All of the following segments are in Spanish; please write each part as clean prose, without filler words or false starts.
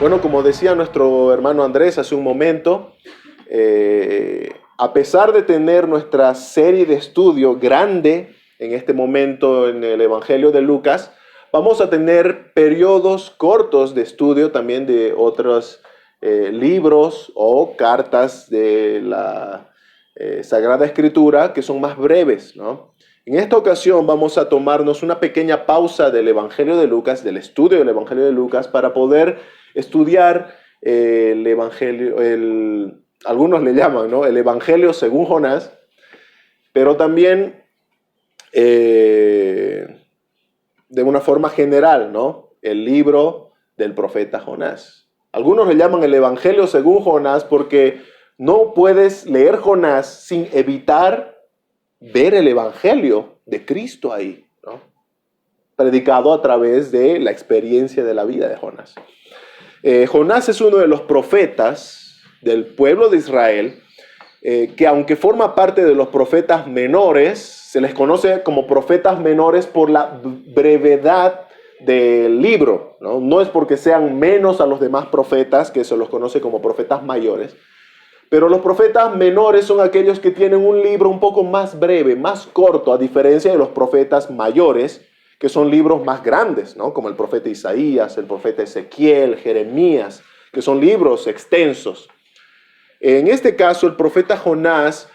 Bueno, como decía nuestro hermano Andrés hace un momento, a pesar de tener nuestra serie de estudio grande en este momento en el Evangelio de Lucas, vamos a tener periodos cortos de estudio también de otros libros o cartas de la Sagrada Escritura que son más breves, ¿no? En esta ocasión vamos a tomarnos una pequeña pausa del Evangelio de Lucas, del estudio del Evangelio de Lucas, para poder estudiar el Evangelio, algunos le llaman, ¿no?, el Evangelio según Jonás, pero también de una forma general, ¿no?, el libro del profeta Jonás. Algunos le llaman el Evangelio según Jonás porque no puedes leer Jonás sin evitar ver el Evangelio de Cristo ahí, ¿no?, predicado a través de la experiencia de la vida de Jonás. Jonás es uno de los profetas del pueblo de Israel, que aunque forma parte de los profetas menores, se les conoce como profetas menores por la brevedad del libro, ¿no? No es porque sean menos a los demás profetas, que se los conoce como profetas mayores, pero los profetas menores son aquellos que tienen un libro un poco más breve, más corto, a diferencia de los profetas mayores, que son libros más grandes, ¿no?, como el profeta Isaías, el profeta Ezequiel, Jeremías, que son libros extensos. En este caso, el profeta Jonás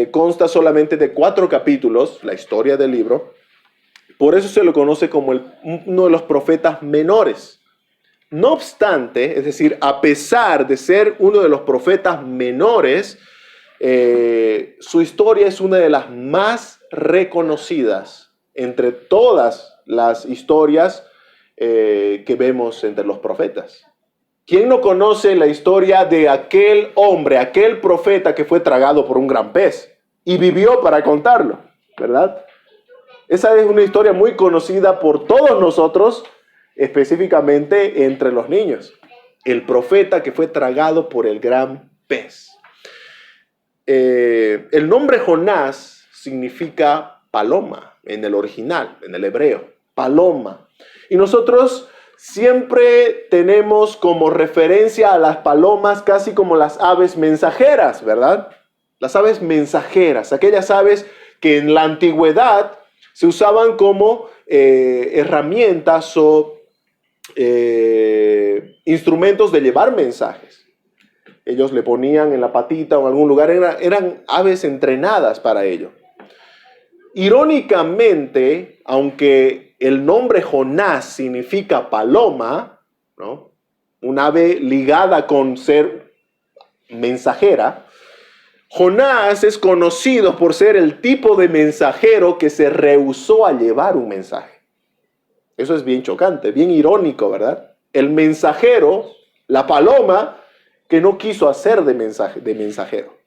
consta solamente de 4 capítulos, la historia del libro. Por eso se lo conoce como uno de los profetas menores. No obstante, es decir, a pesar de ser uno de los profetas menores, su historia es una de las más reconocidas entre todas las historias que vemos entre los profetas. ¿Quién no conoce la historia de aquel hombre, aquel profeta que fue tragado por un gran pez y vivió para contarlo, verdad? Esa es una historia muy conocida por todos nosotros, específicamente entre los niños. El profeta que fue tragado por el gran pez. El nombre Jonás significa paloma en el original, en el hebreo, paloma. Y nosotros siempre tenemos como referencia a las palomas casi como las aves mensajeras, ¿verdad? Las aves mensajeras, aquellas aves que en la antigüedad se usaban como herramientas o instrumentos de llevar mensajes. Ellos le ponían en la patita o en algún lugar, eran aves entrenadas para ello. Irónicamente, aunque el nombre Jonás significa paloma, ¿no?, un ave ligada con ser mensajera, Jonás es conocido por ser el tipo de mensajero que se rehusó a llevar un mensaje. Eso es bien chocante, bien irónico, ¿verdad? El mensajero, la paloma, que no quiso hacer de mensajero.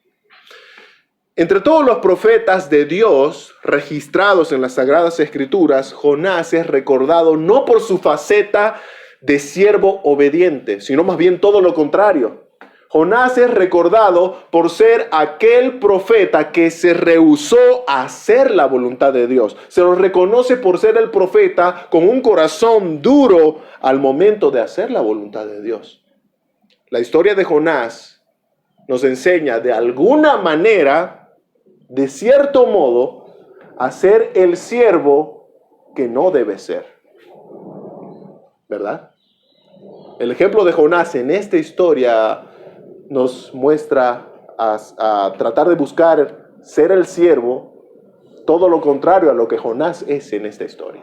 Entre todos los profetas de Dios registrados en las Sagradas Escrituras, Jonás es recordado no por su faceta de siervo obediente, sino más bien todo lo contrario. Jonás es recordado por ser aquel profeta que se rehusó a hacer la voluntad de Dios. Se lo reconoce por ser el profeta con un corazón duro al momento de hacer la voluntad de Dios. La historia de Jonás nos enseña de alguna manera, de cierto modo, a ser el siervo que no debe ser. ¿Verdad? El ejemplo de Jonás en esta historia nos muestra a tratar de buscar ser el siervo, todo lo contrario a lo que Jonás es en esta historia.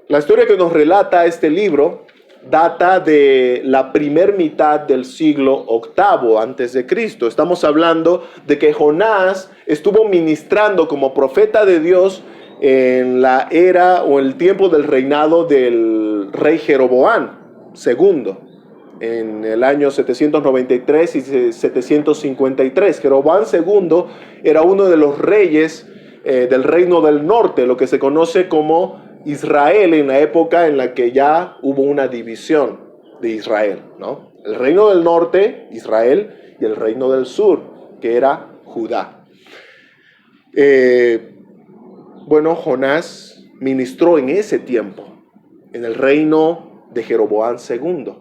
La historia que nos relata este libro data de la primer mitad del siglo VIII antes de Cristo. Estamos hablando de que Jonás estuvo ministrando como profeta de Dios en la era o el tiempo del reinado del rey Jeroboam II, en el año 793 y 753. Jeroboam II era uno de los reyes del reino del norte, lo que se conoce como Israel, en la época en la que ya hubo una división de Israel, ¿no? El reino del norte, Israel, y el reino del sur, que era Judá. Jonás ministró en ese tiempo, en el reino de Jeroboam II.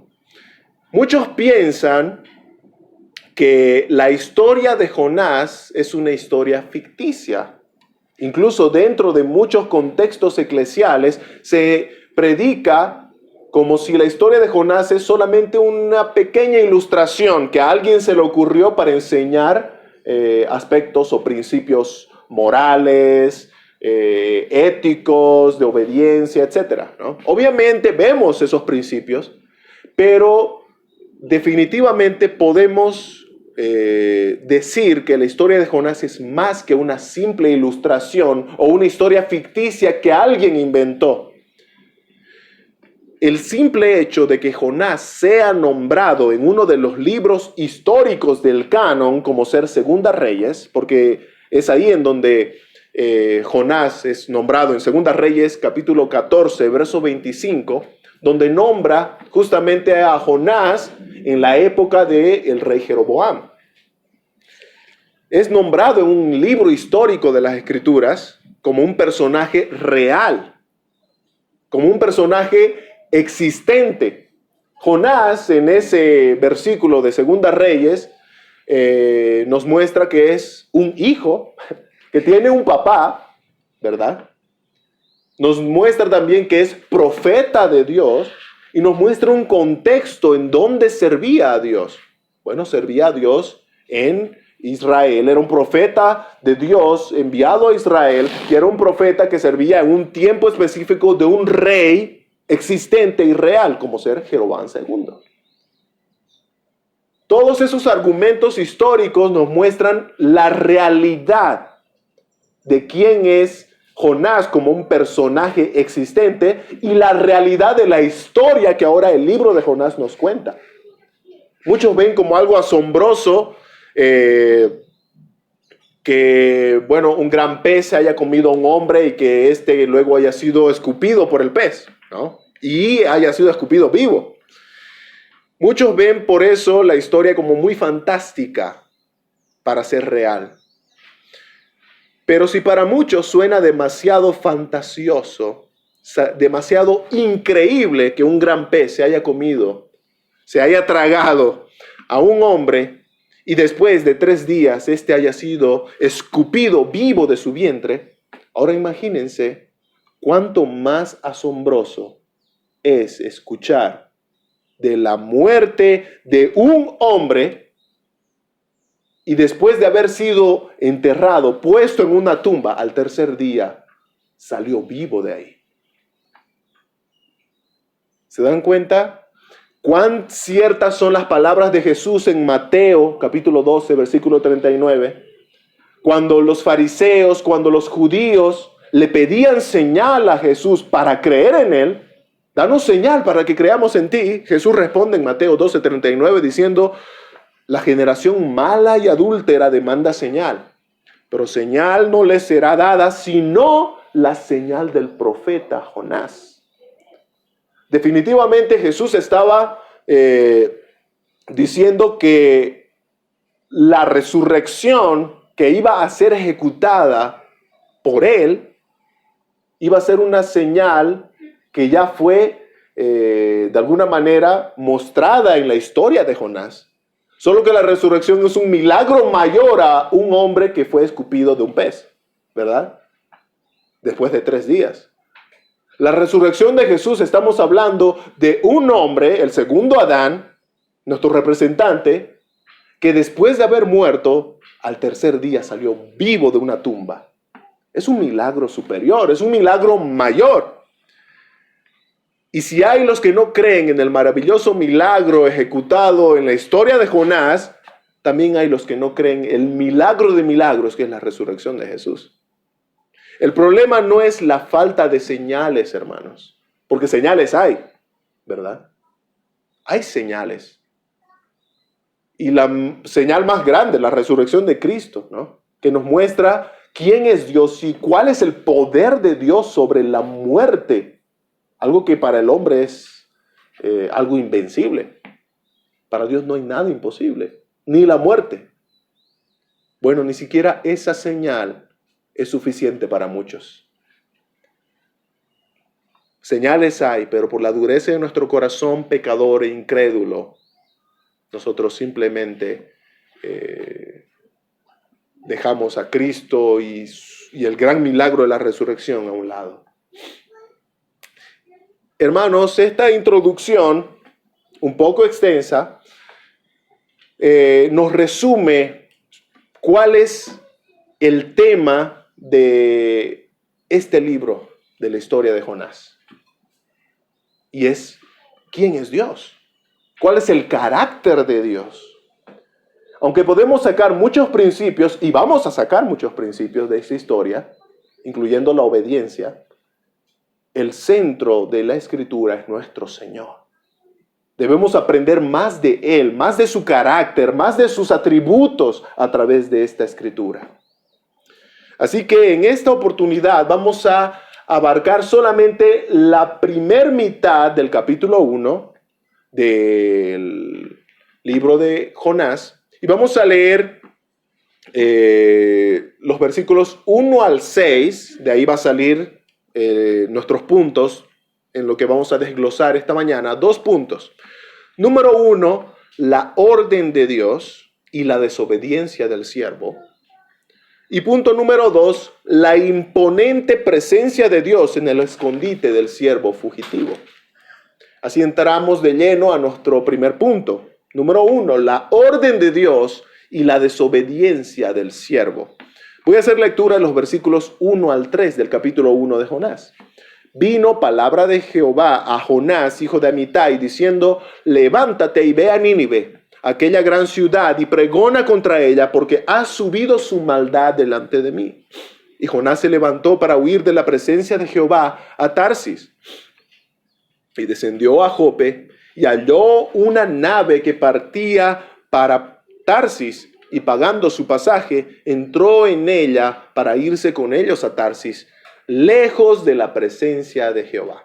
Muchos piensan que la historia de Jonás es una historia ficticia. Incluso dentro de muchos contextos eclesiales se predica como si la historia de Jonás es solamente una pequeña ilustración que a alguien se le ocurrió para enseñar aspectos o principios morales, éticos, de obediencia, etc., ¿no? Obviamente vemos esos principios, pero definitivamente podemos decir que la historia de Jonás es más que una simple ilustración o una historia ficticia que alguien inventó. El simple hecho de que Jonás sea nombrado en uno de los libros históricos del canon como ser Segunda Reyes, porque es ahí en donde Jonás es nombrado en Segunda Reyes, capítulo 14, verso 25, donde nombra justamente a Jonás en la época del rey Jeroboam. Es nombrado en un libro histórico de las Escrituras como un personaje real, como un personaje existente. Jonás, en ese versículo de Segunda Reyes, nos muestra que es un hijo, que tiene un papá, ¿verdad? Nos muestra también que es profeta de Dios y nos muestra un contexto en donde servía a Dios. Bueno, servía a Dios en Israel, era un profeta de Dios enviado a Israel y era un profeta que servía en un tiempo específico de un rey existente y real como ser Jeroboam II. Todos esos argumentos históricos nos muestran la realidad de quién es Jonás como un personaje existente y la realidad de la historia que ahora el libro de Jonás nos cuenta. Muchos ven como algo asombroso que, bueno, un gran pez se haya comido a un hombre y que éste luego haya sido escupido por el pez, ¿no? Y haya sido escupido vivo. Muchos ven por eso la historia como muy fantástica para ser real. Pero si para muchos suena demasiado fantasioso, demasiado increíble que un gran pez se haya comido, se haya tragado a un hombre y después de 3 días este haya sido escupido vivo de su vientre, ahora imagínense cuánto más asombroso es escuchar de la muerte de un hombre y después de haber sido enterrado, puesto en una tumba, al 3er día salió vivo de ahí. ¿Se dan cuenta cuán ciertas son las palabras de Jesús en Mateo capítulo 12, versículo 39? Cuando los fariseos, cuando los judíos le pedían señal a Jesús para creer en él, danos señal para que creamos en ti. Jesús responde en Mateo 12, 39 diciendo: la generación mala y adúltera demanda señal, pero señal no les será dada sino la señal del profeta Jonás. Definitivamente Jesús estaba diciendo que la resurrección que iba a ser ejecutada por él iba a ser una señal que ya fue de alguna manera mostrada en la historia de Jonás. Solo que la resurrección es un milagro mayor a un hombre que fue escupido de un pez, ¿verdad? Después de 3 días. La resurrección de Jesús, estamos hablando de un hombre, el segundo Adán, nuestro representante, que después de haber muerto, al 3er día salió vivo de una tumba. Es un milagro superior, es un milagro mayor. Y si hay los que no creen en el maravilloso milagro ejecutado en la historia de Jonás, también hay los que no creen en el milagro de milagros, que es la resurrección de Jesús. El problema no es la falta de señales, hermanos, porque señales hay, ¿verdad? Hay señales. Y la señal más grande, la resurrección de Cristo, ¿no? Que nos muestra quién es Dios y cuál es el poder de Dios sobre la muerte. Algo que para el hombre es algo invencible. Para Dios no hay nada imposible, ni la muerte. Bueno, ni siquiera esa señal es suficiente para muchos. Señales hay, pero por la dureza de nuestro corazón pecador e incrédulo, nosotros simplemente dejamos a Cristo y el gran milagro de la resurrección a un lado. Hermanos, esta introducción, un poco extensa, nos resume cuál es el tema de este libro de la historia de Jonás. Y es, ¿quién es Dios? ¿Cuál es el carácter de Dios? Aunque podemos sacar muchos principios, y vamos a sacar muchos principios de esta historia, incluyendo la obediencia, el centro de la Escritura es nuestro Señor. Debemos aprender más de Él, más de su carácter, más de sus atributos a través de esta Escritura. Así que en esta oportunidad vamos a abarcar solamente la primer mitad del capítulo 1 del libro de Jonás. Y vamos a leer los versículos 1 al 6, de ahí va a salir nuestros puntos en lo que vamos a desglosar esta mañana. 2 puntos. Número 1, la orden de Dios y la desobediencia del siervo. Y punto número 2, la imponente presencia de Dios en el escondite del siervo fugitivo. Así entramos de lleno a nuestro primer punto. Número 1, la orden de Dios y la desobediencia del siervo. Voy a hacer lectura de los versículos 1 al 3 del capítulo 1 de Jonás. Vino palabra de Jehová a Jonás, hijo de Amitai, diciendo, levántate y ve a Nínive, aquella gran ciudad, y pregona contra ella, porque ha subido su maldad delante de mí. Y Jonás se levantó para huir de la presencia de Jehová a Tarsis, y descendió a Jope, y halló una nave que partía para Tarsis, y pagando su pasaje, entró en ella para irse con ellos a Tarsis, lejos de la presencia de Jehová.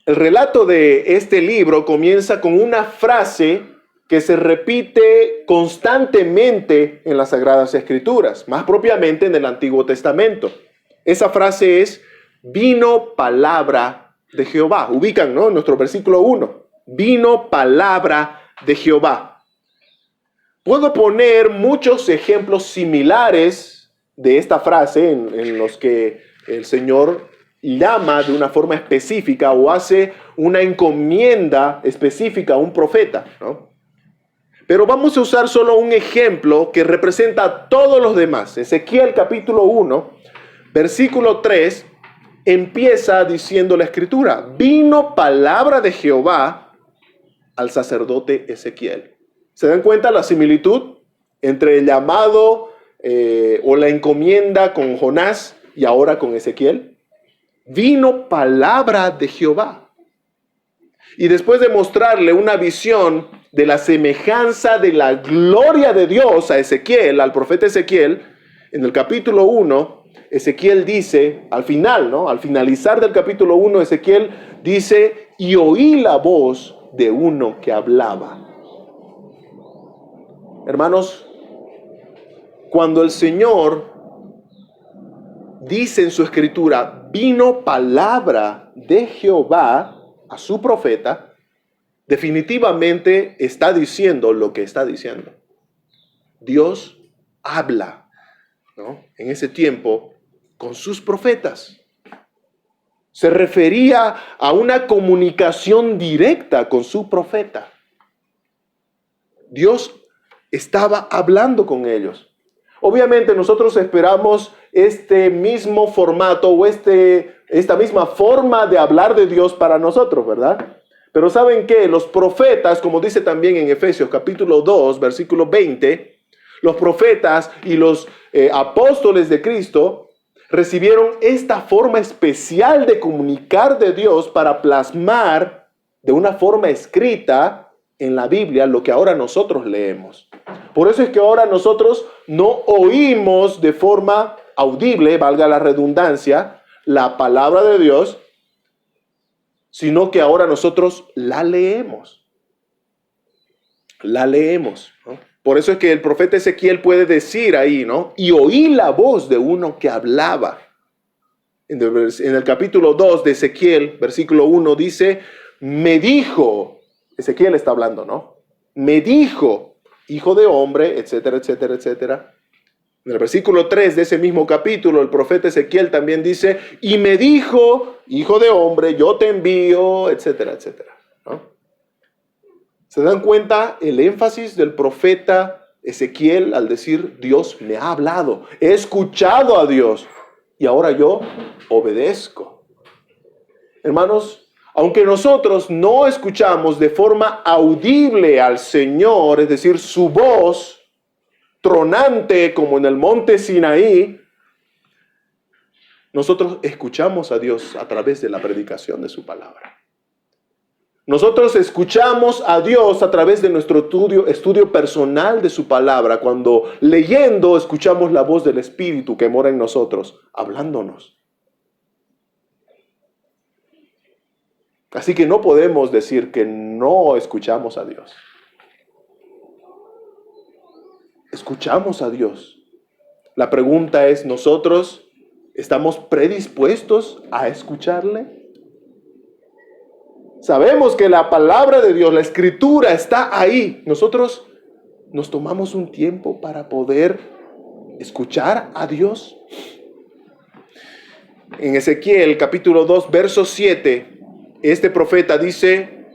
El relato de este libro comienza con una frase que se repite constantemente en las Sagradas Escrituras, más propiamente en el Antiguo Testamento. Esa frase es, vino palabra de Jehová. Ubican, ¿no? En nuestro versículo 1. Vino palabra de Jehová. Puedo poner muchos ejemplos similares de esta frase en los que el Señor llama de una forma específica o hace una encomienda específica a un profeta, ¿no? Pero vamos a usar solo un ejemplo que representa a todos los demás. Ezequiel capítulo 1, versículo 3, empieza diciendo la Escritura, vino palabra de Jehová al sacerdote Ezequiel. ¿Se dan cuenta la similitud entre el llamado o la encomienda con Jonás y ahora con Ezequiel? Vino palabra de Jehová. Y después de mostrarle una visión de la semejanza de la gloria de Dios a Ezequiel, al profeta Ezequiel, en el capítulo 1, Ezequiel dice, al final, ¿no? Al finalizar del capítulo 1, Ezequiel dice, y oí la voz de uno que hablaba. Hermanos, cuando el Señor dice en su escritura, vino palabra de Jehová a su profeta, definitivamente está diciendo lo que está diciendo. Dios habla, ¿no? En ese tiempo con sus profetas. Se refería a una comunicación directa con su profeta. Dios estaba hablando con ellos. Obviamente nosotros esperamos este mismo formato o esta misma forma de hablar de Dios para nosotros, ¿verdad? Pero ¿saben qué? Los profetas, como dice también en Efesios capítulo 2, versículo 20, los profetas y los apóstoles de Cristo recibieron esta forma especial de comunicar de Dios para plasmar de una forma escrita en la Biblia lo que ahora nosotros leemos. Por eso es que ahora nosotros no oímos de forma audible, valga la redundancia, la palabra de Dios, sino que ahora nosotros la leemos. La leemos, ¿no? Por eso es que el profeta Ezequiel puede decir ahí, ¿no? Y oí la voz de uno que hablaba. En el capítulo 2 de Ezequiel, versículo 1, dice, me dijo, Ezequiel está hablando, ¿no? Me dijo, hijo de hombre, etcétera, etcétera, etcétera. En el versículo 3 de ese mismo capítulo, el profeta Ezequiel también dice, y me dijo, hijo de hombre, yo te envío, etcétera, etcétera, ¿no? ¿Se dan cuenta el énfasis del profeta Ezequiel al decir, Dios me ha hablado, he escuchado a Dios y ahora yo obedezco? Hermanos, aunque nosotros no escuchamos de forma audible al Señor, es decir, su voz tronante como en el monte Sinaí, nosotros escuchamos a Dios a través de la predicación de su palabra. Nosotros escuchamos a Dios a través de nuestro estudio personal de su palabra, cuando leyendo escuchamos la voz del Espíritu que mora en nosotros, hablándonos. Así que no podemos decir que no escuchamos a Dios. Escuchamos a Dios. La pregunta es, ¿nosotros estamos predispuestos a escucharle? Sabemos que la palabra de Dios, la Escritura, está ahí. Nosotros nos tomamos un tiempo para poder escuchar a Dios. En Ezequiel capítulo 2, verso 7, este profeta dice,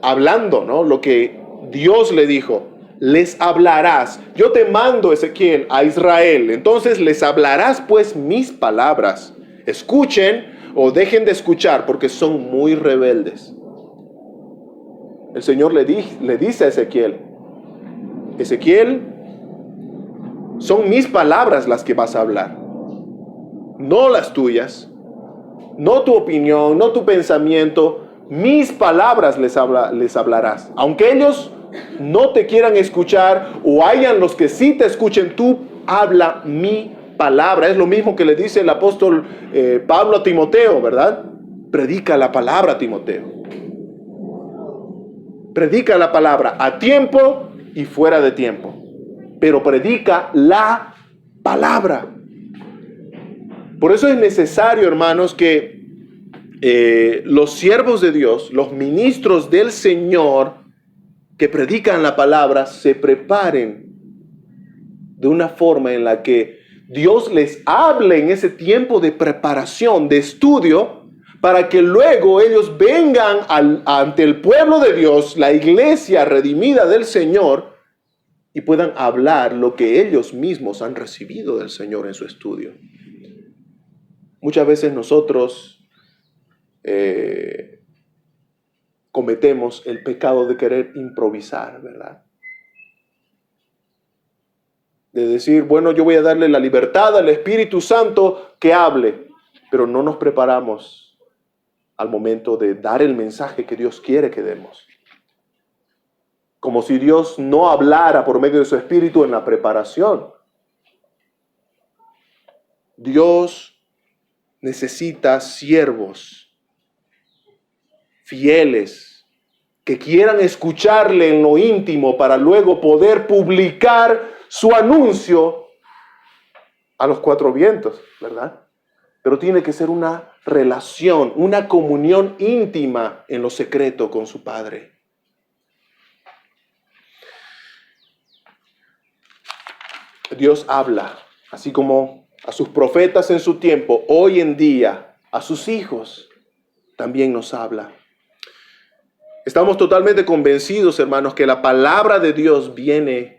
hablando, ¿no?, lo que Dios le dijo, les hablarás. Yo te mando, Ezequiel, a Israel. Entonces les hablarás pues mis palabras. Escuchen o dejen de escuchar porque son muy rebeldes. El Señor le dice a Ezequiel, Ezequiel, son mis palabras las que vas a hablar, no las tuyas, no tu opinión, no tu pensamiento, mis palabras les hablarás. Aunque ellos no te quieran escuchar o hayan los que sí te escuchen, tú habla mi palabra. Es lo mismo que le dice el apóstol Pablo a Timoteo, ¿verdad? Predica la palabra a Timoteo. Predica la palabra a tiempo y fuera de tiempo. Pero predica la palabra. Por eso es necesario, hermanos, que los siervos de Dios, los ministros del Señor que predican la palabra, se preparen de una forma en la que Dios les hable en ese tiempo de preparación, de estudio, para que luego ellos vengan ante el pueblo de Dios, la iglesia redimida del Señor, y puedan hablar lo que ellos mismos han recibido del Señor en su estudio. Muchas veces nosotros cometemos el pecado de querer improvisar, ¿verdad? De decir, bueno, yo voy a darle la libertad al Espíritu Santo que hable, pero no nos preparamos al momento de dar el mensaje que Dios quiere que demos. Como si Dios no hablara por medio de su Espíritu en la preparación. Dios necesita siervos fieles que quieran escucharle en lo íntimo para luego poder publicar su anuncio a los cuatro vientos, ¿verdad? Pero tiene que ser una relación, una comunión íntima en lo secreto con su Padre. Dios habla, así como a sus profetas en su tiempo, hoy en día, a sus hijos, también nos habla. Estamos totalmente convencidos, hermanos, que la palabra de Dios viene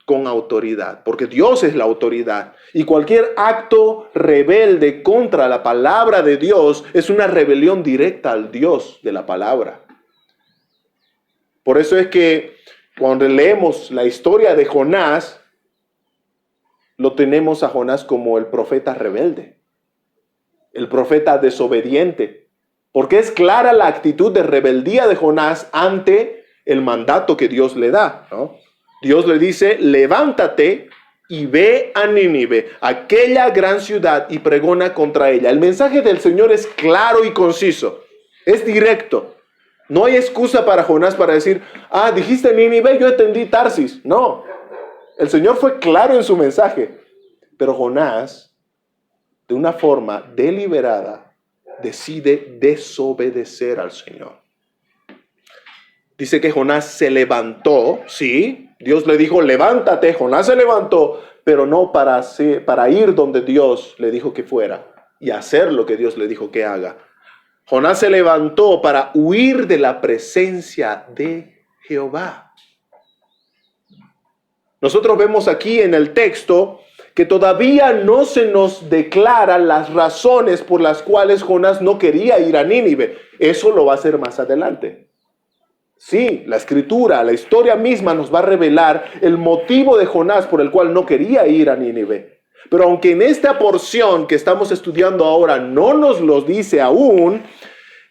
con autoridad, porque Dios es la autoridad. Y cualquier acto rebelde contra la palabra de Dios es una rebelión directa al Dios de la palabra. Por eso es que cuando leemos la historia de Jonás, lo tenemos a Jonás como el profeta rebelde, el profeta desobediente, porque es clara la actitud de rebeldía de Jonás ante el mandato que Dios le da, ¿no? Dios le dice, levántate y ve a Nínive, aquella gran ciudad, y pregona contra ella. El mensaje del Señor es claro y conciso, es directo. No hay excusa para Jonás para decir, dijiste Nínive, yo entendí Tarsis. No, el Señor fue claro en su mensaje, pero Jonás de una forma deliberada, decide desobedecer al Señor. Dice que Jonás se levantó, sí, Dios le dijo, levántate, Jonás se levantó, pero no para ir donde Dios le dijo que fuera y hacer lo que Dios le dijo que haga. Jonás se levantó para huir de la presencia de Jehová. Nosotros vemos aquí en el texto que todavía no se nos declaran las razones por las cuales Jonás no quería ir a Nínive. Eso lo va a hacer más adelante. Sí, la escritura, la historia misma nos va a revelar el motivo de Jonás por el cual no quería ir a Nínive. Pero aunque en esta porción que estamos estudiando ahora no nos lo dice aún,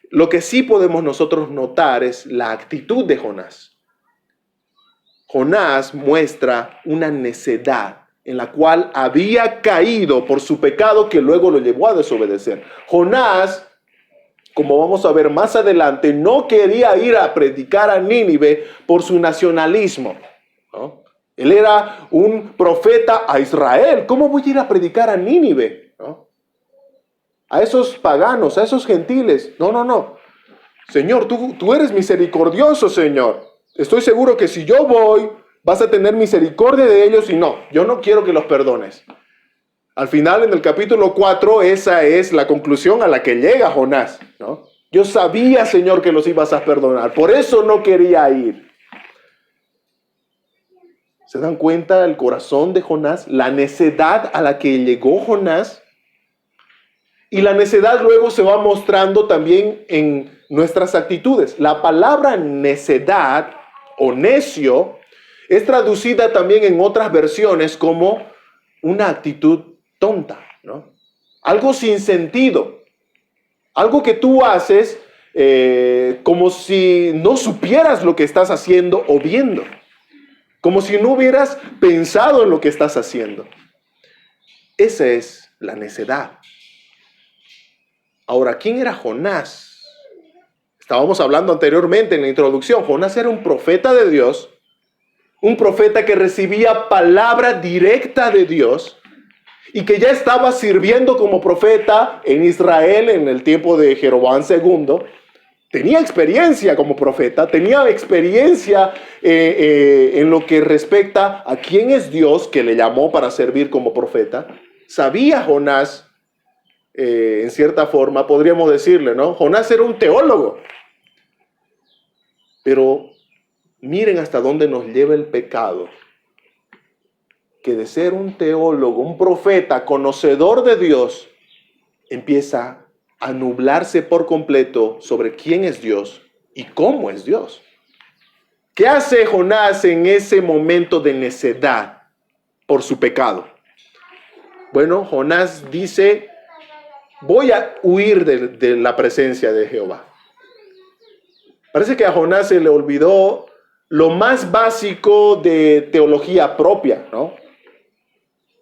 lo que sí podemos nosotros notar es la actitud de Jonás. Jonás muestra una necedad en la cual había caído por su pecado que luego lo llevó a desobedecer. Jonás, como vamos a ver más adelante, no quería ir a predicar a Nínive por su nacionalismo, ¿no? Él era un profeta a Israel. ¿Cómo voy a ir a predicar a Nínive, ¿no? A esos paganos, a esos gentiles? No. Señor, tú eres misericordioso, Señor. Estoy seguro que si yo voy, vas a tener misericordia de ellos y no, yo no quiero que los perdones. Al final, en el capítulo 4, esa es la conclusión a la que llega Jonás, ¿no? Yo sabía, Señor, que los ibas a perdonar, por eso no quería ir. ¿Se dan cuenta el corazón de Jonás? La necedad a la que llegó Jonás. Y la necedad luego se va mostrando también en nuestras actitudes. La palabra necedad o necio es traducida también en otras versiones como una actitud tonta, ¿no? Algo sin sentido. Algo que tú haces como si no supieras lo que estás haciendo o viendo. Como si no hubieras pensado en lo que estás haciendo. Esa es la necedad. Ahora, ¿quién era Jonás? Estábamos hablando anteriormente en la introducción. Jonás era un profeta de Dios, un profeta que recibía palabra directa de Dios y que ya estaba sirviendo como profeta en Israel en el tiempo de Jeroboam II. Tenía experiencia como profeta, tenía experiencia en lo que respecta a quién es Dios que le llamó para servir como profeta. Sabía Jonás, en cierta forma, podríamos decirle, ¿no? Jonás era un teólogo. Pero miren hasta dónde nos lleva el pecado. Que de ser un teólogo, un profeta, conocedor de Dios, empieza a nublarse por completo sobre quién es Dios y cómo es Dios. ¿Qué hace Jonás en ese momento de necedad por su pecado? Bueno, Jonás dice, voy a huir de la presencia de Jehová. Parece que a Jonás se le olvidó lo más básico de teología propia, ¿no?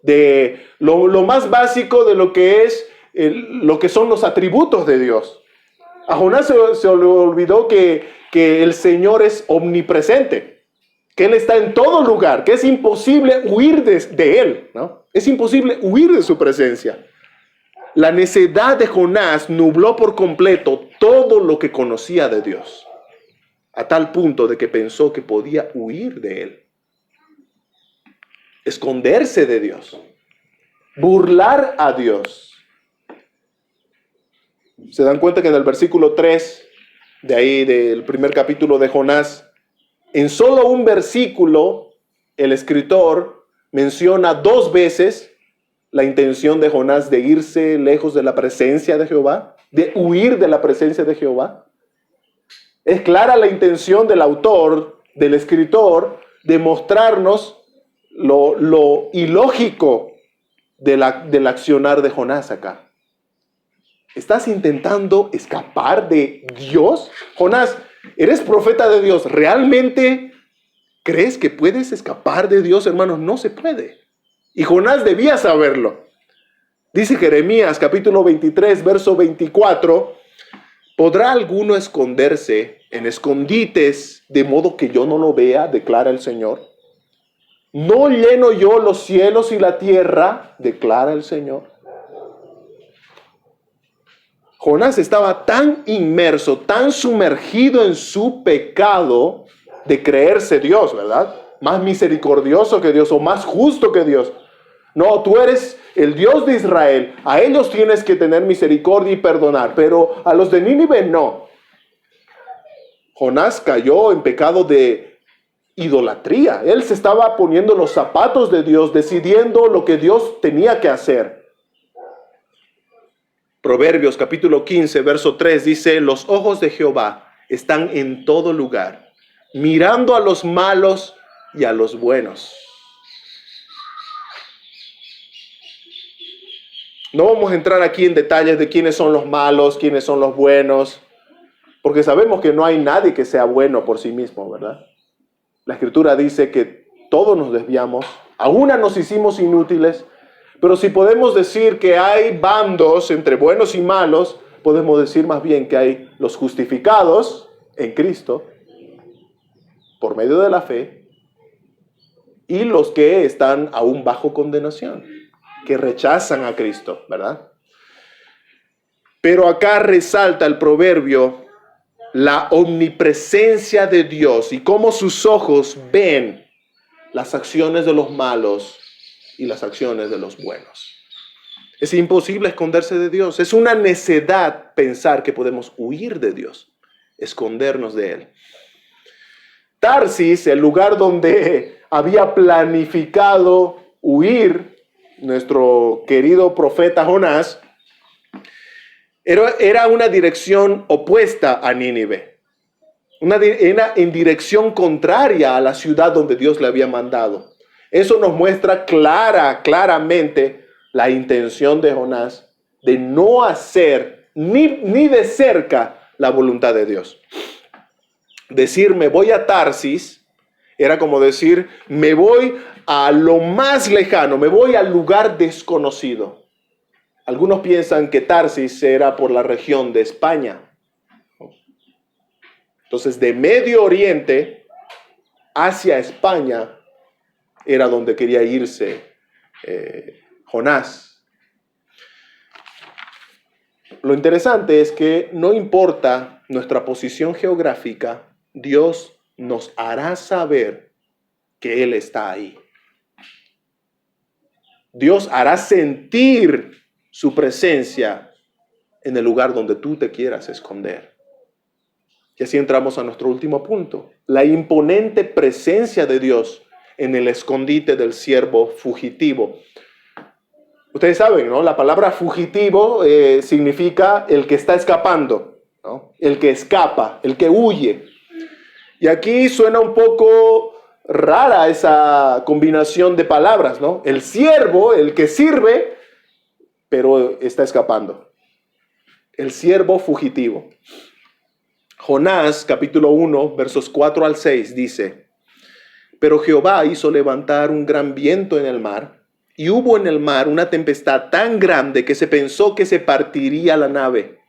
De lo más básico de lo que es lo que son los atributos de Dios. A Jonás se le olvidó que el Señor es omnipresente, que Él está en todo lugar, que es imposible huir de Él, ¿no? Es imposible huir de su presencia. La necedad de Jonás nubló por completo todo lo que conocía de Dios, a tal punto de que pensó que podía huir de Él, esconderse de Dios, burlar a Dios. ¿Se dan cuenta que en el versículo 3, de ahí del primer capítulo de Jonás, en solo un versículo, el escritor menciona 2 veces la intención de Jonás de irse lejos de la presencia de Jehová, de huir de la presencia de Jehová? Es clara la intención del autor, del escritor, de mostrarnos lo ilógico del accionar de Jonás acá. ¿Estás intentando escapar de Dios? Jonás, eres profeta de Dios. ¿Realmente crees que puedes escapar de Dios, hermanos? No se puede. Y Jonás debía saberlo. Dice Jeremías capítulo 23, verso 24, ¿podrá alguno esconderse en escondites de modo que yo no lo vea? Declara el Señor. ¿No lleno yo los cielos y la tierra? Declara el Señor. Jonás estaba tan inmerso, tan sumergido en su pecado de creerse Dios, ¿verdad? Más misericordioso que Dios o más justo que Dios. No, tú eres el Dios de Israel. A ellos tienes que tener misericordia y perdonar, pero a los de Nínive no. Jonás cayó en pecado de idolatría. Él se estaba poniendo los zapatos de Dios, decidiendo lo que Dios tenía que hacer. Proverbios capítulo 15, verso 3 dice: los ojos de Jehová están en todo lugar, mirando a los malos y a los buenos. No vamos a entrar aquí en detalles de quiénes son los malos, quiénes son los buenos, porque sabemos que no hay nadie que sea bueno por sí mismo, ¿verdad? La Escritura dice que todos nos desviamos, a una nos hicimos inútiles, pero si podemos decir que hay bandos entre buenos y malos, podemos decir más bien que hay los justificados en Cristo por medio de la fe y los que están aún bajo condenación, que rechazan a Cristo, ¿verdad? Pero acá resalta el proverbio la omnipresencia de Dios y cómo sus ojos ven las acciones de los malos y las acciones de los buenos. Es imposible esconderse de Dios. Es una necedad pensar que podemos huir de Dios, escondernos de Él. Tarsis, el lugar donde había planificado huir nuestro querido profeta Jonás, era una dirección opuesta a Nínive. Era en dirección contraria a la ciudad donde Dios le había mandado. Eso nos muestra claramente la intención de Jonás de no hacer ni de cerca la voluntad de Dios. Decir me voy a Tarsis era como decir me voy a lo más lejano, me voy al lugar desconocido. Algunos piensan que Tarsis era por la región de España. Entonces, de Medio Oriente hacia España era donde quería irse Jonás. Lo interesante es que no importa nuestra posición geográfica, Dios nos hará saber que Él está ahí. Dios hará sentir su presencia en el lugar donde tú te quieras esconder. Y así entramos a nuestro último punto. La imponente presencia de Dios en el escondite del siervo fugitivo. Ustedes saben, ¿no? La palabra fugitivo significa el que está escapando, ¿no? El que escapa, el que huye. Y aquí suena un poco rara esa combinación de palabras, ¿no? El siervo, el que sirve, pero está escapando. El siervo fugitivo. Jonás, capítulo 1, versos 4 al 6, dice: pero Jehová hizo levantar un gran viento en el mar, y hubo en el mar una tempestad tan grande que se pensó que se partiría la nave.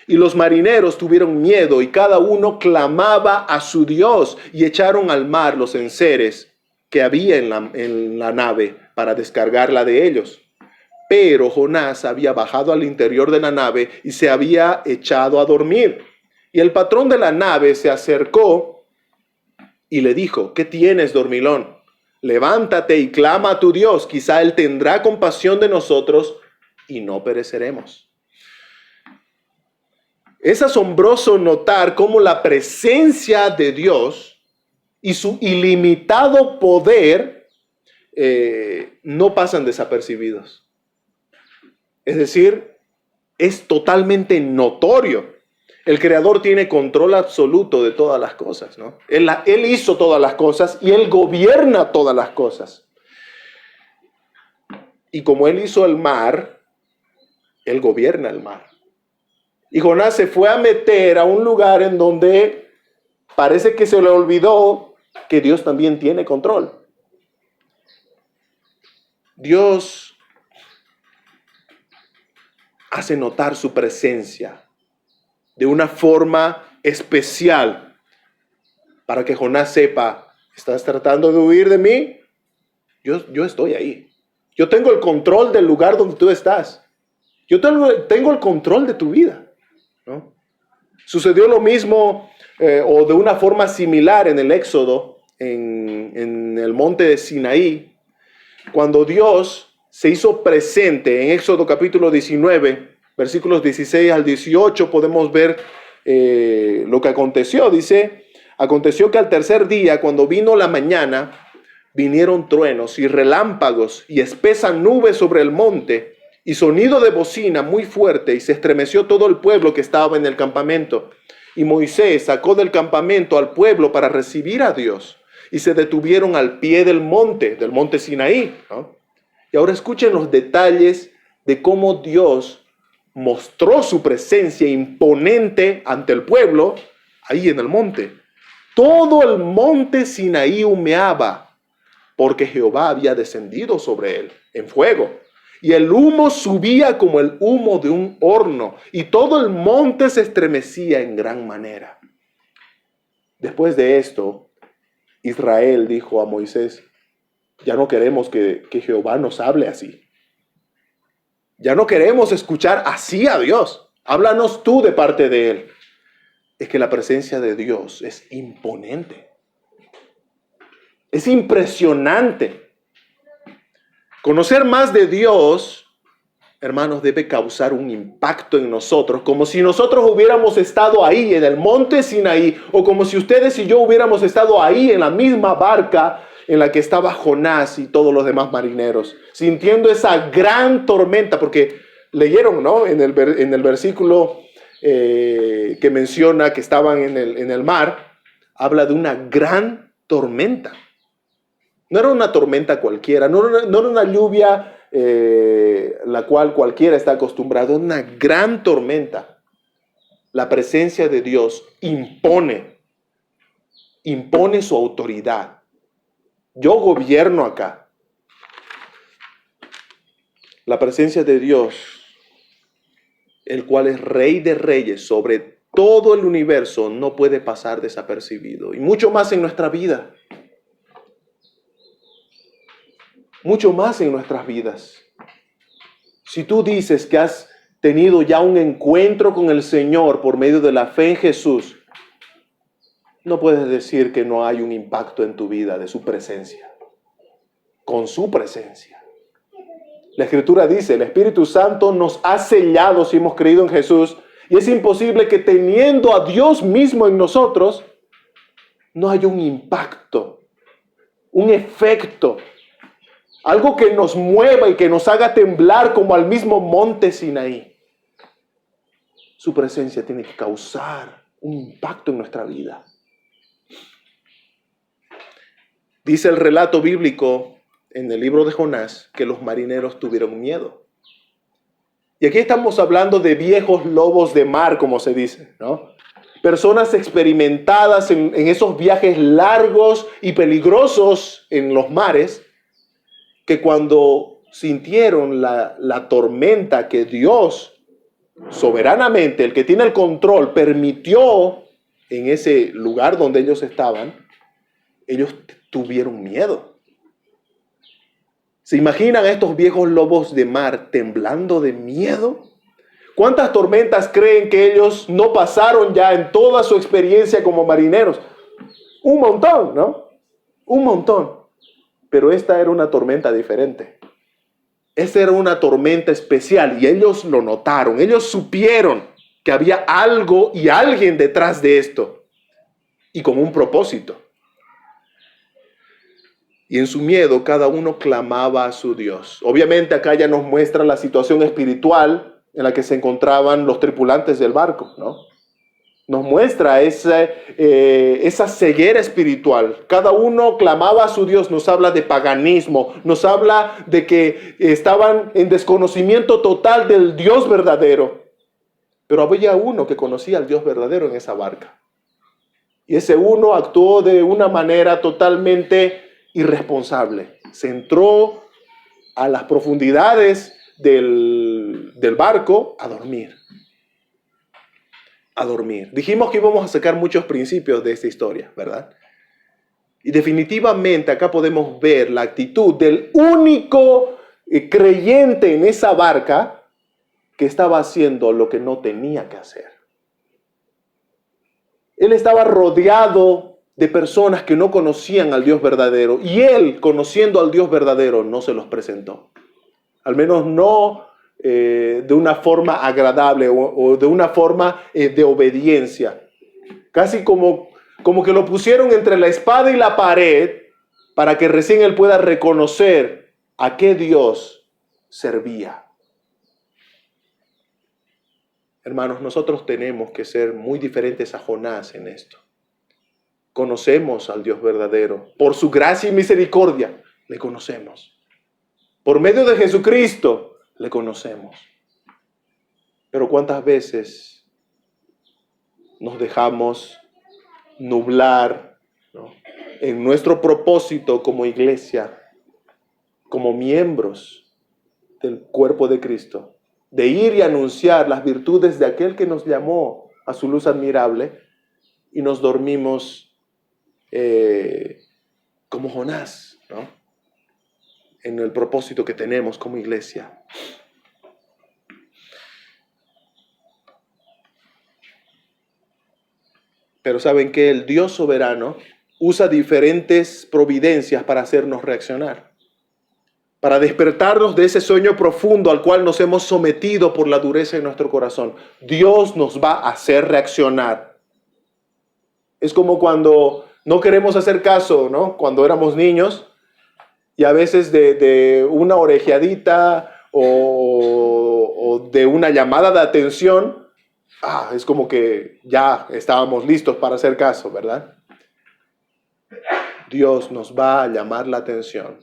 Y los marineros tuvieron miedo, y cada uno clamaba a su Dios, y echaron al mar los enseres que había en la nave para descargarla de ellos. Pero Jonás había bajado al interior de la nave y se había echado a dormir. Y el patrón de la nave se acercó y le dijo: ¿qué tienes, dormilón? Levántate y clama a tu Dios, quizá Él tendrá compasión de nosotros y no pereceremos. Es asombroso notar cómo la presencia de Dios y su ilimitado poder no pasan desapercibidos. Es decir, es totalmente notorio. El Creador tiene control absoluto de todas las cosas, ¿no? Él hizo todas las cosas y Él gobierna todas las cosas. Y como Él hizo el mar, Él gobierna el mar. Y Jonás se fue a meter a un lugar en donde parece que se le olvidó que Dios también tiene control. Dios hace notar su presencia de una forma especial para que Jonás sepa: ¿estás tratando de huir de mí? Yo estoy ahí. Yo tengo el control del lugar donde tú estás. Yo tengo el control de tu vida. Sucedió lo mismo o de una forma similar en el Éxodo, en el monte de Sinaí, cuando Dios se hizo presente en Éxodo capítulo 19, versículos 16 al 18, podemos ver lo que aconteció. Dice, aconteció que al tercer día, cuando vino la mañana, vinieron truenos y relámpagos y espesa nube sobre el monte y sonido de bocina muy fuerte, y se estremeció todo el pueblo que estaba en el campamento. Y Moisés sacó del campamento al pueblo para recibir a Dios, y se detuvieron al pie del monte Sinaí, ¿no? Y ahora escuchen los detalles de cómo Dios mostró su presencia imponente ante el pueblo ahí en el monte. Todo el monte Sinaí humeaba, porque Jehová había descendido sobre él en fuego. Y el humo subía como el humo de un horno, y todo el monte se estremecía en gran manera. Después de esto, Israel dijo a Moisés, ya no queremos que Jehová nos hable así. Ya no queremos escuchar así a Dios. Háblanos tú de parte de Él. Es que la presencia de Dios es imponente. Es impresionante. Conocer más de Dios, hermanos, debe causar un impacto en nosotros, como si nosotros hubiéramos estado ahí en el monte Sinaí, o como si ustedes y yo hubiéramos estado ahí en la misma barca en la que estaba Jonás y todos los demás marineros, sintiendo esa gran tormenta, porque leyeron, ¿no? En el versículo que menciona que estaban en el mar, habla de una gran tormenta. No era una tormenta cualquiera, no era una lluvia la cual cualquiera está acostumbrado, es una gran tormenta. La presencia de Dios impone su autoridad. Yo gobierno acá. La presencia de Dios, el cual es Rey de Reyes sobre todo el universo, no puede pasar desapercibido. Y mucho más en nuestra vida. Mucho más en nuestras vidas. Si tú dices que has tenido ya un encuentro con el Señor por medio de la fe en Jesús, no puedes decir que no hay un impacto en tu vida de su presencia. Con su presencia. La Escritura dice, el Espíritu Santo nos ha sellado si hemos creído en Jesús, y es imposible que teniendo a Dios mismo en nosotros, no haya un impacto, un efecto, algo que nos mueva y que nos haga temblar como al mismo monte Sinaí. Su presencia tiene que causar un impacto en nuestra vida. Dice el relato bíblico en el libro de Jonás que los marineros tuvieron miedo. Y aquí estamos hablando de viejos lobos de mar, como se dice, ¿no? Personas experimentadas en esos viajes largos y peligrosos en los mares, que cuando sintieron la tormenta que Dios soberanamente, el que tiene el control, permitió en ese lugar donde ellos estaban, ellos tuvieron miedo. ¿Se imaginan a estos viejos lobos de mar temblando de miedo? ¿Cuántas tormentas creen que ellos no pasaron ya en toda su experiencia como marineros? Un montón, ¿no? Un montón. Pero esta era una tormenta diferente. Esta era una tormenta especial y ellos lo notaron. Ellos supieron que había algo y alguien detrás de esto y con un propósito. Y en su miedo cada uno clamaba a su Dios. Obviamente acá ya nos muestra la situación espiritual en la que se encontraban los tripulantes del barco, ¿no? Nos muestra esa ceguera espiritual. Cada uno clamaba a su Dios, nos habla de paganismo, nos habla de que estaban en desconocimiento total del Dios verdadero. Pero había uno que conocía al Dios verdadero en esa barca. Y ese uno actuó de una manera totalmente irresponsable. Se entró a las profundidades del barco a dormir. Dijimos que íbamos a sacar muchos principios de esta historia, ¿verdad? Y definitivamente acá podemos ver la actitud del único creyente en esa barca que estaba haciendo lo que no tenía que hacer. Él estaba rodeado de personas que no conocían al Dios verdadero. Y él, conociendo al Dios verdadero, no se los presentó. Al menos no de una forma agradable o de una forma de obediencia. Casi como que lo pusieron entre la espada y la pared para que recién él pueda reconocer a qué Dios servía. Hermanos, nosotros tenemos que ser muy diferentes a Jonás en esto. Conocemos al Dios verdadero. Por su gracia y misericordia le conocemos. Por medio de Jesucristo le conocemos. Pero ¿cuántas veces nos dejamos nublar, ¿no?, en nuestro propósito como iglesia, como miembros del cuerpo de Cristo, de ir y anunciar las virtudes de aquel que nos llamó a su luz admirable, y nos dormimos como Jonás, ¿no?, en el propósito que tenemos como iglesia? Pero ¿saben qué? El Dios soberano usa diferentes providencias para hacernos reaccionar, para despertarnos de ese sueño profundo al cual nos hemos sometido por la dureza de nuestro corazón. Dios nos va a hacer reaccionar. Es como cuando no queremos hacer caso, ¿no? Cuando éramos niños y a veces de una orejeadita o de una llamada de atención, es como que ya estábamos listos para hacer caso, ¿verdad? Dios nos va a llamar la atención.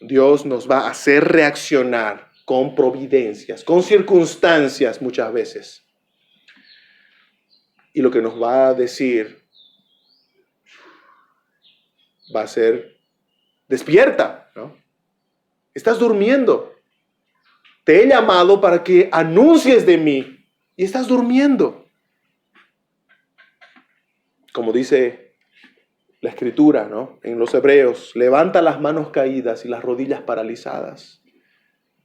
Dios nos va a hacer reaccionar con providencias, con circunstancias muchas veces. Y lo que nos va a decir va a ser: despierta, ¿no? Estás durmiendo. Te he llamado para que anuncies de mí y estás durmiendo. Como dice la Escritura, ¿no?, en los Hebreos: levanta las manos caídas y las rodillas paralizadas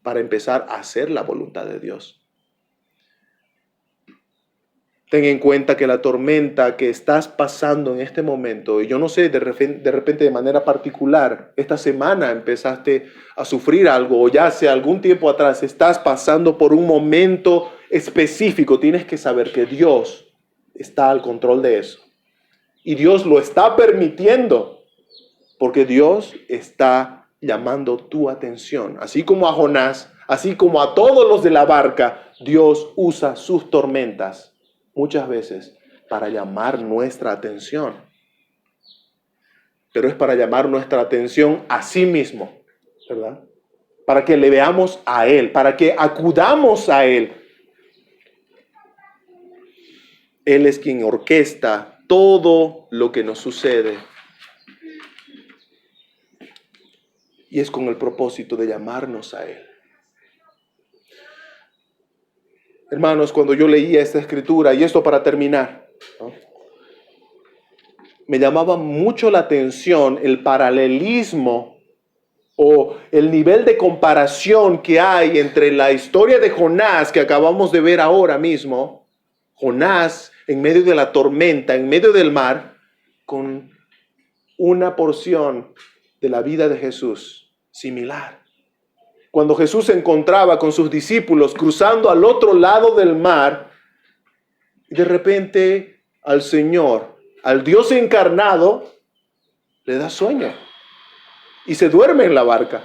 para empezar a hacer la voluntad de Dios. Ten en cuenta que la tormenta que estás pasando en este momento, y yo no sé, de repente de manera particular, esta semana empezaste a sufrir algo, o ya hace algún tiempo atrás estás pasando por un momento específico, tienes que saber que Dios está al control de eso. Y Dios lo está permitiendo, porque Dios está llamando tu atención. Así como a Jonás, así como a todos los de la barca, Dios usa sus tormentas muchas veces para llamar nuestra atención. Pero es para llamar nuestra atención a sí mismo, ¿verdad? Para que le veamos a Él, para que acudamos a Él. Él es quien orquesta todo lo que nos sucede. Y es con el propósito de llamarnos a Él. Hermanos, cuando yo leía esta escritura, y esto para terminar, ¿no?, me llamaba mucho la atención el paralelismo o el nivel de comparación que hay entre la historia de Jonás que acabamos de ver ahora mismo, Jonás en medio de la tormenta, en medio del mar, con una porción de la vida de Jesús similar. Cuando Jesús se encontraba con sus discípulos cruzando al otro lado del mar, y de repente al Señor, al Dios encarnado, le da sueño y se duerme en la barca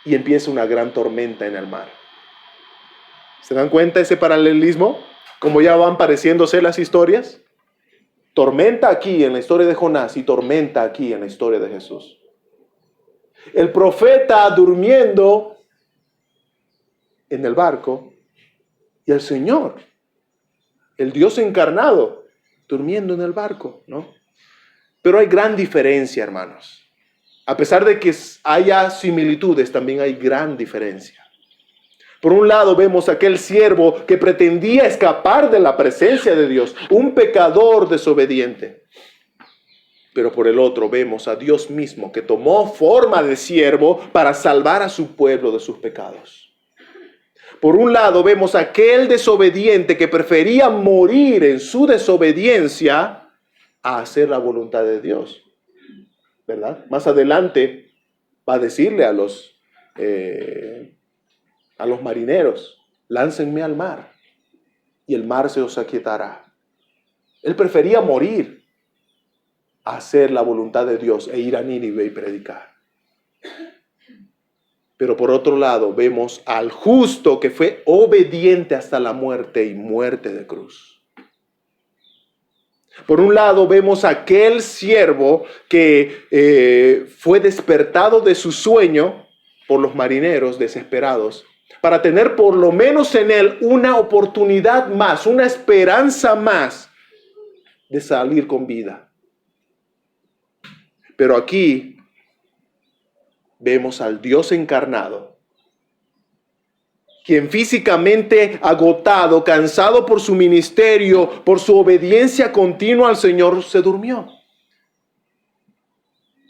y empieza una gran tormenta en el mar. ¿Se dan cuenta ese paralelismo? Como ya van pareciéndose las historias. Tormenta aquí en la historia de Jonás y tormenta aquí en la historia de Jesús. El profeta durmiendo en el barco y el Señor, el Dios encarnado, durmiendo en el barco, ¿no? Pero hay gran diferencia, hermanos. A pesar de que haya similitudes, también hay gran diferencia. Por un lado vemos aquel siervo que pretendía escapar de la presencia de Dios, un pecador desobediente. Pero por el otro vemos a Dios mismo que tomó forma de siervo para salvar a su pueblo de sus pecados. Por un lado vemos a aquel desobediente que prefería morir en su desobediencia a hacer la voluntad de Dios, ¿verdad? Más adelante va a decirle a los marineros, láncenme al mar y el mar se os aquietará. Él prefería morir a hacer la voluntad de Dios e ir a Nínive y predicar. Pero por otro lado vemos al justo que fue obediente hasta la muerte y muerte de cruz. Por un lado vemos a aquel siervo que fue despertado de su sueño por los marineros desesperados para tener por lo menos en él una oportunidad más, una esperanza más de salir con vida. Pero aquí vemos al Dios encarnado, quien físicamente agotado, cansado por su ministerio, por su obediencia continua al Señor, se durmió.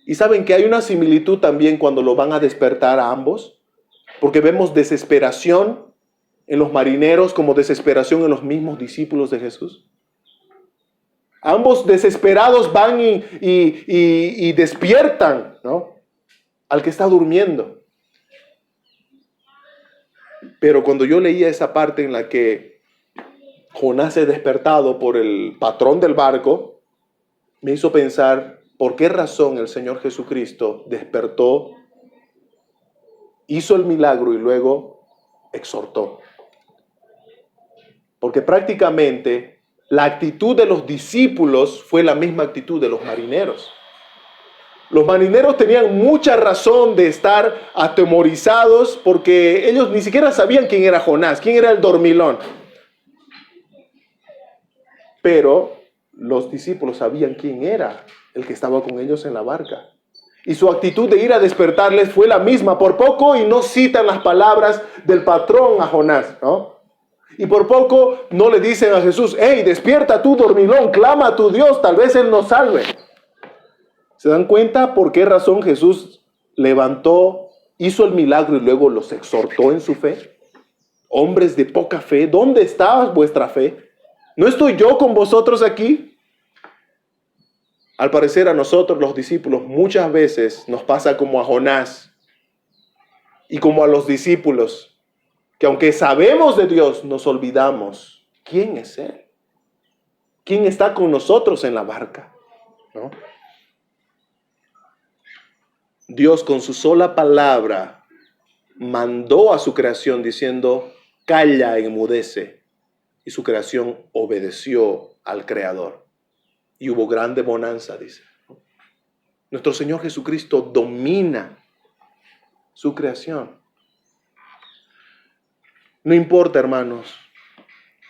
Y saben que hay una similitud también cuando lo van a despertar a ambos, porque vemos desesperación en los marineros como desesperación en los mismos discípulos de Jesús. Ambos desesperados van y despiertan, ¿no?, al que está durmiendo. Pero cuando yo leía esa parte en la que Jonás es despertado por el patrón del barco, me hizo pensar por qué razón el Señor Jesucristo despertó, hizo el milagro y luego exhortó. Porque prácticamente la actitud de los discípulos fue la misma actitud de los marineros. Los marineros tenían mucha razón de estar atemorizados porque ellos ni siquiera sabían quién era Jonás, quién era el dormilón. Pero los discípulos sabían quién era el que estaba con ellos en la barca. Y su actitud de ir a despertarles fue la misma. Por poco y no citan las palabras del patrón a Jonás, ¿no? Y por poco no le dicen a Jesús, hey, despierta tú, dormilón, clama a tu Dios, tal vez Él nos salve. ¿Se dan cuenta por qué razón Jesús levantó, hizo el milagro y luego los exhortó en su fe? Hombres de poca fe, ¿dónde está vuestra fe? ¿No estoy yo con vosotros aquí? Al parecer a nosotros los discípulos muchas veces nos pasa como a Jonás y como a los discípulos, que aunque sabemos de Dios, nos olvidamos quién es Él. ¿Quién está con nosotros en la barca? ¿No? Dios con su sola palabra mandó a su creación diciendo, calla, enmudece. Y su creación obedeció al Creador. Y hubo grande bonanza, dice. Nuestro Señor Jesucristo domina su creación. No importa, hermanos,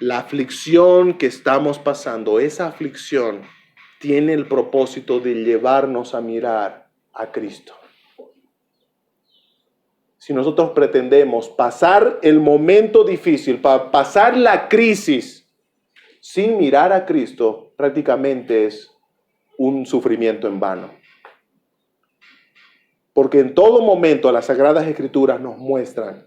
la aflicción que estamos pasando, esa aflicción tiene el propósito de llevarnos a mirar a Cristo. Si nosotros pretendemos pasar el momento difícil, pasar la crisis sin mirar a Cristo, prácticamente es un sufrimiento en vano. Porque en todo momento las Sagradas Escrituras nos muestran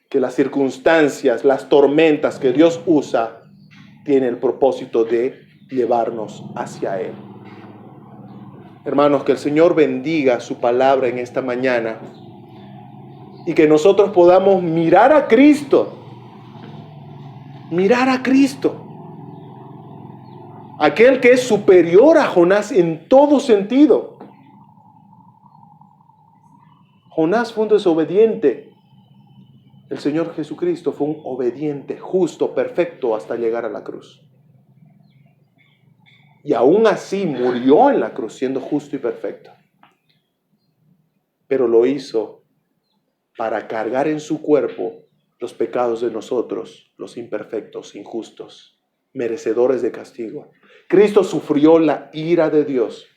que las circunstancias, las tormentas que Dios usa, tienen el propósito de llevarnos hacia Él. Hermanos, que el Señor bendiga su palabra en esta mañana y que nosotros podamos mirar a Cristo. Mirar a Cristo. Aquel que es superior a Jonás en todo sentido. Jonás fue un desobediente. El Señor Jesucristo fue un obediente, justo, perfecto hasta llegar a la cruz. Y aún así murió en la cruz siendo justo y perfecto. Pero lo hizo para cargar en su cuerpo los pecados de nosotros, los imperfectos, injustos, merecedores de castigo. Cristo sufrió la ira de Dios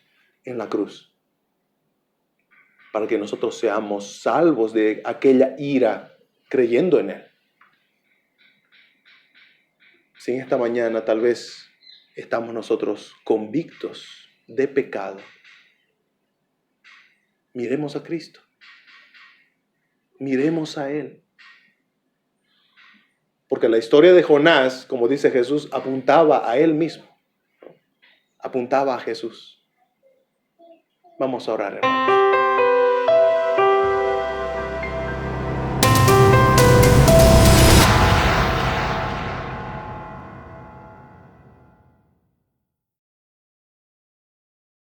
en la cruz para que nosotros seamos salvos de aquella ira creyendo en Él. Si en esta mañana tal vez estamos nosotros convictos de pecado, miremos a Cristo. Miremos a Él. porque la historia de Jonás, como dice Jesús, apuntaba a él mismo, apuntaba a Jesús. Vamos a orar, hermanos.